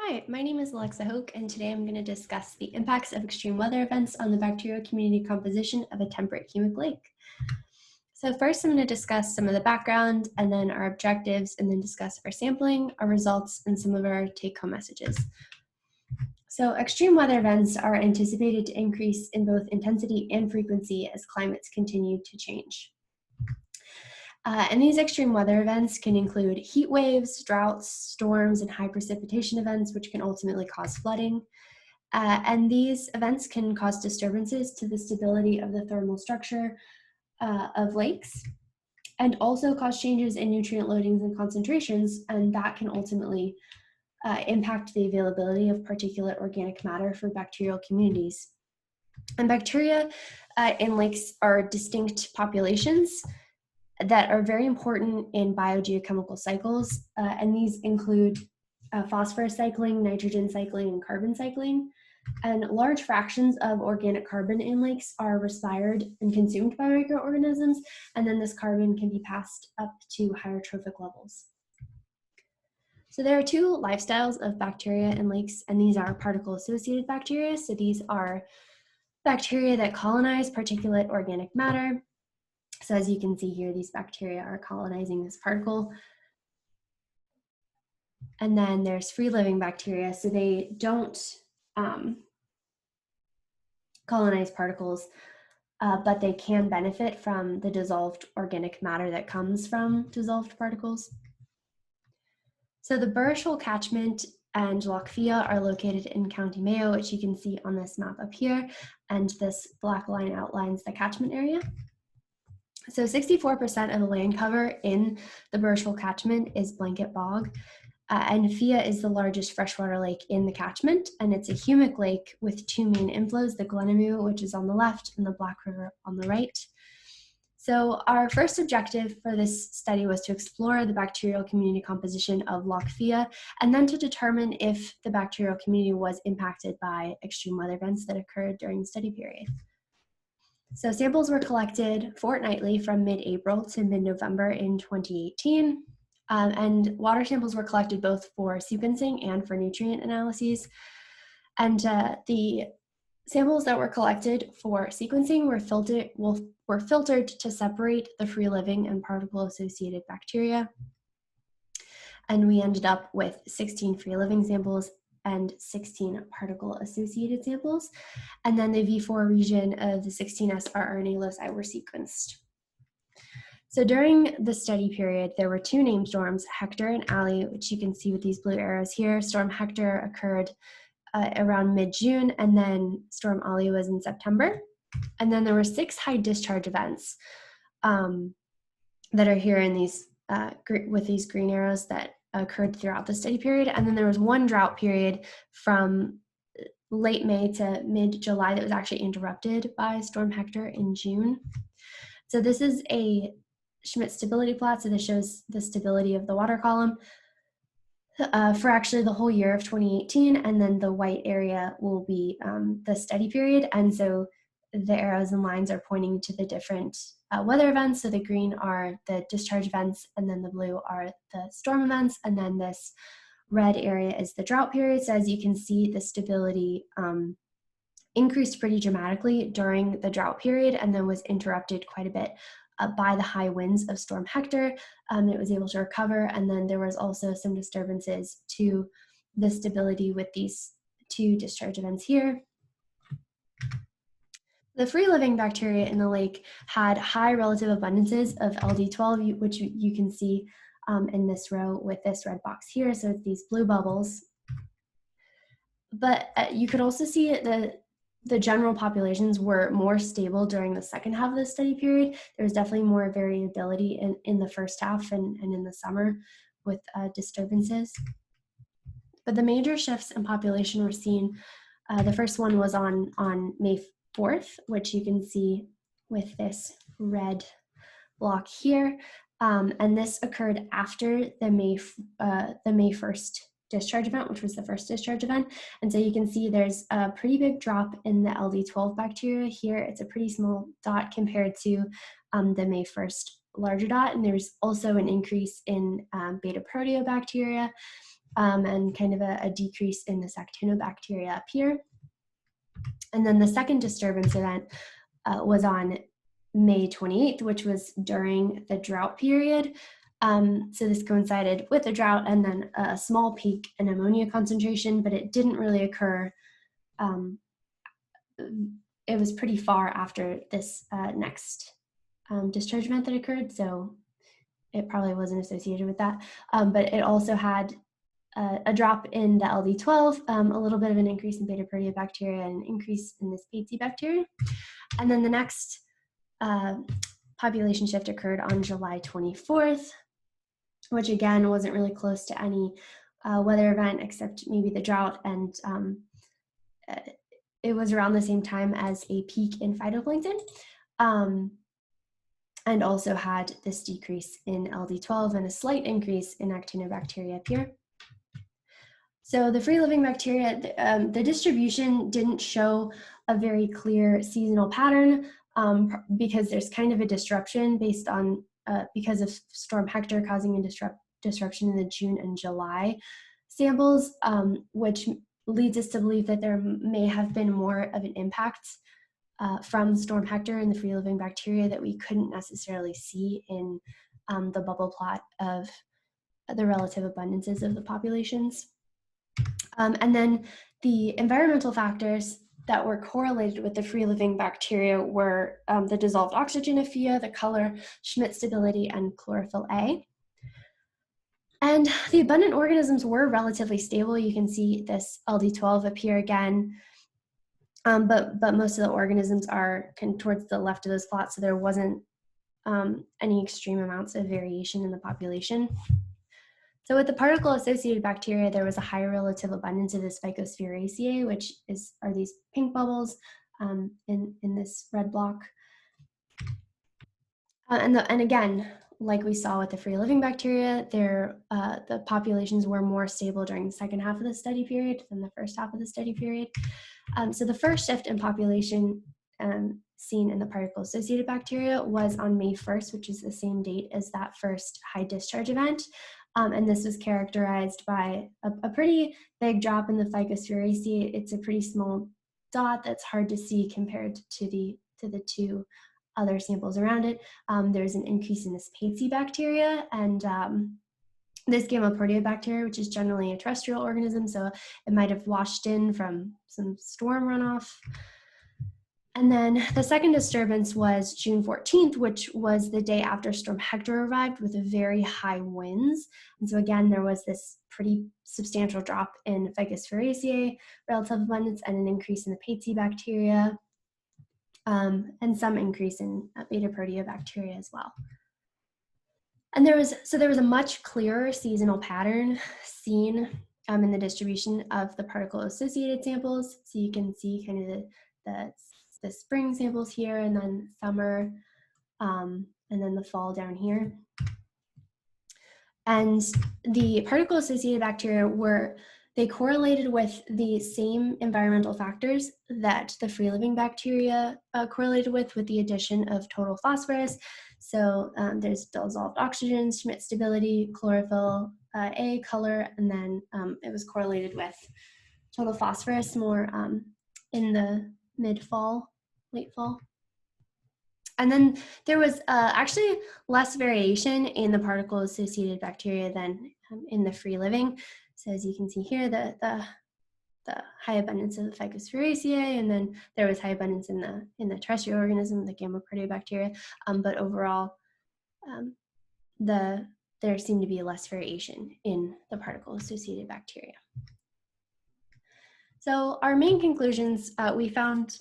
Hi, my name is Alexa Hoke, and today I'm going to discuss the impacts of extreme weather events on the bacterial community composition of a temperate humic lake. So first I'm going to discuss some of the background and then our objectives, and then discuss our sampling, our results, and some of our take-home messages. So extreme weather events are anticipated to increase in both intensity and frequency as climates continue to change. And these extreme weather events can include heat waves, droughts, storms, and high precipitation events, which can ultimately cause flooding. And these events can cause disturbances to the stability of the thermal structure of lakes, and also cause changes in nutrient loadings and concentrations, and that can ultimately impact the availability of particulate organic matter for bacterial communities. And bacteria in lakes are distinct populations that are very important in biogeochemical cycles, and these include phosphorus cycling, nitrogen cycling, and carbon cycling. And large fractions of organic carbon in lakes are respired and consumed by microorganisms, and then this carbon can be passed up to higher trophic levels. So there are two lifestyles of bacteria in lakes, and these are particle-associated bacteria. So these are bacteria that colonize particulate organic matter. So as you can see here, these bacteria are colonizing this particle. And then there's free-living bacteria, so they don't colonize particles, but they can benefit from the dissolved organic matter that comes from dissolved particles. So the Bacterial catchment and Loch Fia are located in County Mayo, which you can see on this map up here, and this black line outlines the catchment area. So 64% of the land cover in the Bacterial catchment is blanket bog, and Fia is the largest freshwater lake in the catchment, and it's a humic lake with two main inflows, the Glenamou, which is on the left, and the Black River on the right. So our first objective for this study was to explore the bacterial community composition of Loch Fia, and then to determine if the bacterial community was impacted by extreme weather events that occurred during the study period. So samples were collected fortnightly from mid-April to mid-November in 2018, and water samples were collected both for sequencing and for nutrient analyses. And the samples that were collected for sequencing were filtered to separate the free-living and particle-associated bacteria. And we ended up with 16 free-living samples and 16 particle-associated samples. And then the V4 region of the 16S rRNA loci were sequenced. So during the study period, there were two named storms, Hector and Ali, which you can see with these blue arrows here. Storm Hector occurred around mid-June, and then Storm Ali was in September. And then there were 6 high discharge events that are here in these with these green arrows that occurred throughout the study period. And then there was one drought period from late May to mid-July that was actually interrupted by Storm Hector in June. So this is a Schmidt stability plot, so this shows the stability of the water column for actually the whole year of 2018, and then the white area will be the study period. And so the arrows and lines are pointing to the different weather events. So the green are the discharge events, and then the blue are the storm events, and then this red area is the drought period. So as you can see, the stability increased pretty dramatically during the drought period, and then was interrupted quite a bit by the high winds of Storm Hector. It was able to recover, and then there was also some disturbances to the stability with these two discharge events here. The free-living bacteria in the lake had high relative abundances of LD12, which you can see in this row with this red box here. So it's these blue bubbles. But you could also see the general populations were more stable during the second half of the study period. There was definitely more variability in the first half and in the summer with disturbances. But the major shifts in population were seen. The first one was on May 4th, which you can see with this red block here. And this occurred after the May 1st discharge event, which was the first discharge event. And so you can see there's a pretty big drop in the LD12 bacteria here. It's a pretty small dot compared to the May 1st larger dot. And there's also an increase in beta proteobacteria and kind of a decrease in this actinobacteria up here. And then the second disturbance event was on May 28th, which was during the drought period. So this coincided with the drought and then a small peak in ammonia concentration, but it didn't really occur. It was pretty far after this next discharge event that occurred, so it probably wasn't associated with that. But it also had a drop in the LD12, a little bit of an increase in beta proteobacteria and an increase in this Patsy bacteria. And then the next population shift occurred on July 24th, which again wasn't really close to any weather event except maybe the drought, and it was around the same time as a peak in phytoplankton, and also had this decrease in LD12 and a slight increase in actinobacteria up here. So the free-living bacteria, the distribution didn't show a very clear seasonal pattern because there's kind of a disruption based on, because of Storm Hector causing a disruption in the June and July samples, which leads us to believe that there may have been more of an impact from Storm Hector and the free-living bacteria that we couldn't necessarily see in the bubble plot of the relative abundances of the populations. And then the environmental factors that were correlated with the free-living bacteria were the dissolved oxygen effia, the color, Schmidt stability, and chlorophyll A. And the abundant organisms were relatively stable. You can see this LD12 appear again, but most of the organisms are towards the left of those plots, so there wasn't any extreme amounts of variation in the population. So with the particle-associated bacteria, there was a higher relative abundance of this Phycosphaeraceae, which are these pink bubbles in this red block. And again, like we saw with the free-living bacteria, the populations were more stable during the second half of the study period than the first half of the study period. So the first shift in population seen in the particle-associated bacteria was on May 1st, which is the same date as that first high discharge event. And this was characterized by a pretty big drop in the Phycosphaeraceae. It's a pretty small dot that's hard to see compared to the two other samples around it. There's an increase in this Patsy bacteria and this gamma proteobacteria, which is generally a terrestrial organism, so it might have washed in from some storm runoff. And then the second disturbance was June 14th, which was the day after Storm Hector arrived with very high winds. And so again, there was this pretty substantial drop in Phycosphaeraceae relative abundance and an increase in the Patsy bacteria, and some increase in beta proteobacteria as well. And there was a much clearer seasonal pattern seen in the distribution of the particle-associated samples. So you can see kind of the spring samples here, and then summer, and then the fall down here. And the particle-associated bacteria they correlated with the same environmental factors that the free-living bacteria correlated with the addition of total phosphorus. So there's dissolved oxygen, Schmidt stability, chlorophyll A, color, and then it was correlated with total phosphorus more in the mid-fall, late fall. And then there was actually less variation in the particle-associated bacteria than in the free-living. So as you can see here, the high abundance of the Phycosphaeraceae, and then there was high abundance in the terrestrial organism, the gamma proteobacteria. But overall, there seemed to be less variation in the particle-associated bacteria. So our main conclusions, we found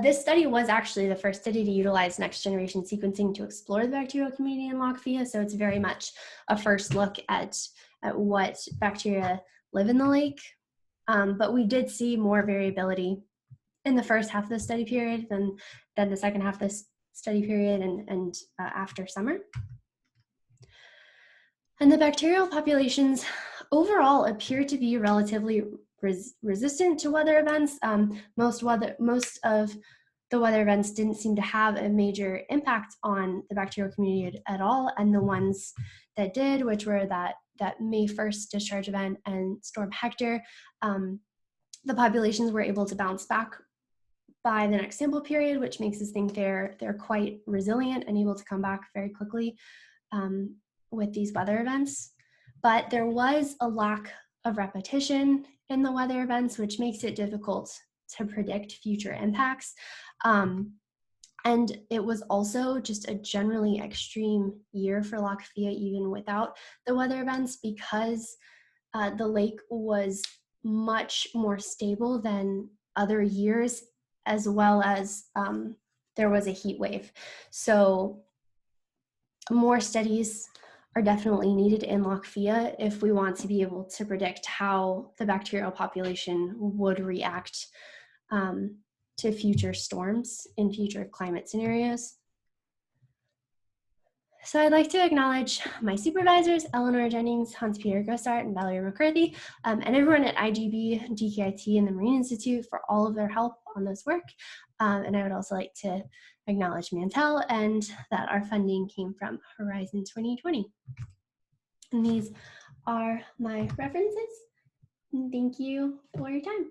this study was actually the first study to utilize next-generation sequencing to explore the bacterial community in Lochia, so it's very much a first look at what bacteria live in the lake. But we did see more variability in the first half of the study period than the second half of the study period and after summer. And the bacterial populations overall appear to be relatively resistant to weather events. Most of the weather events didn't seem to have a major impact on the bacterial community at all, and the ones that did, which were that that May 1st discharge event and Storm Hector, the populations were able to bounce back by the next sample period, which makes us think they're quite resilient and able to come back very quickly with these weather events. But there was a lack of repetition in the weather events, which makes it difficult to predict future impacts. And it was also just a generally extreme year for Lockerbie, even without the weather events, because the lake was much more stable than other years, as well as there was a heat wave. So more studies are definitely needed in Lockfia if we want to be able to predict how the bacterial population would react to future storms in future climate scenarios. So I'd like to acknowledge my supervisors, Eleanor Jennings, Hans-Peter Gostart, and Valerie McCarthy, and everyone at IGB, DKIT, and the Marine Institute for all of their help on this work. And I would also like to acknowledge MANTEL and that our funding came from Horizon 2020. And these are my references. Thank you for your time.